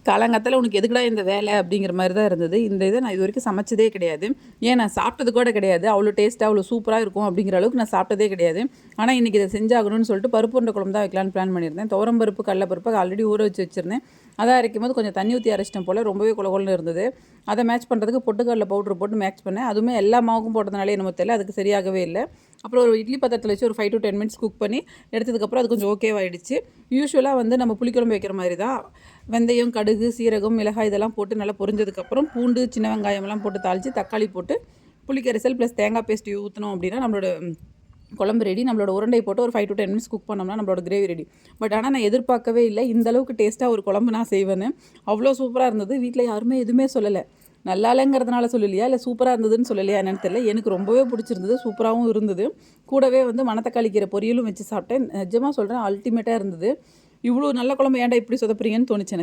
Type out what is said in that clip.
காலங்காத்தால உனக்கு எதுக்குடா இந்த வேலை அப்படிங்கிற மாதிரி தான் இருந்தது. இந்த இதை நான் இது வரைக்கும் சமைச்சதே கிடையாது. ஏன் நான் சாப்பிட்டது கூட கிடையாது. அவ்வளோ டேஸ்ட்டாக அவ்வளோ சூப்பராக இருக்கும் அப்படிங்கிற அளவுக்கு நான் சாப்பிட்டதே கிடையாது. ஆனால் இன்றைக்கி இதை செஞ்சாகணும்னு சொல்லிட்டு பருப்பு உருண்டை குழம்பு தான் வைக்கலான்னு பிளான் பண்ணியிருந்தேன். துவரம்பருப்பு கடலைப்பருப்பு ஆல்ரெடி ஊற வச்சிருந்தேன். அதை அரைக்கும் போது கொஞ்சம் தண்ணி ஊற்றி அரைச்சிட்டேன் போல் ரொம்பவே குளகுலன்னு இருந்தது. அதை மேட்ச் பண்ணுறதுக்கு பொட்டுக்கடலை பவுட்ரு போட்டு மேட்ச் பண்ணேன். அதுவுமே எல்லா மாவுக்கும் போட்டதுனாலே என்னமோ தெரியல, அதுக்கு சரியாகவே இல்லை. அப்புறம் ஒரு இட்லி பாத்திரத்தில் வச்சு ஒரு 5 to 10 மினிட்ஸ் குக் பண்ணி எடுத்ததுக்கப்புறம் அது கொஞ்சம் ஓகேவாயிடுச்சு. யூஸ்வலாக வந்து நம்ம புளிக்குழம்பு வைக்கிற மாதிரி தான் வெந்தயம், கடுகு, சீரகம், மிளகாய் இதெல்லாம் போட்டு நல்லா பொரிஞ்சதுக்கப்புறம் பூண்டு, சின்ன வெங்காயம்லாம் போட்டு தாளித்து தக்காளி போட்டு புளிக்கரைசல் ப்ளஸ் தேங்காய் பேஸ்ட் ஊற்றினோம் அப்படின்னா நம்மளோட குழம்பு ரெடி. நம்மளோட உருண்டை போட்டு ஒரு 5 to 10 மினிட்ஸ் குக் பண்ணோம்னா நம்மளோட கிரேவி ரெடி. பட் ஆனால் நான் எதிர்பார்க்கவே இல்லை இந்த அளவுக்கு டேஸ்ட்டாக ஒரு குழம்பு நான் செய்வேன்னு. அவ்வளோ சூப்பராக இருந்தது. வீட்டில் யாருமே எதுவுமே சொல்லலை. நல்லா இல்லைங்கிறதுனால சொல்லலையா இல்லை சூப்பராக இருந்ததுன்னு சொல்லலையா என்னன்னு தெரியல. எனக்கு ரொம்பவே பிடிச்சிருந்தது, சூப்பராகவும் இருந்தது. கூடவே வந்து மணத்தக்காளி கீரை பொரியலும் வச்சு சாப்பிட்டேன். நிஜமாக சொல்கிறேன், அல்டிமேட்டாக இருந்தது. இவ்வளோ நல்ல குழம்பு ஏன்டா இப்படி சொதப்புறீங்கன்னு தோணுச்சு எனக்கு.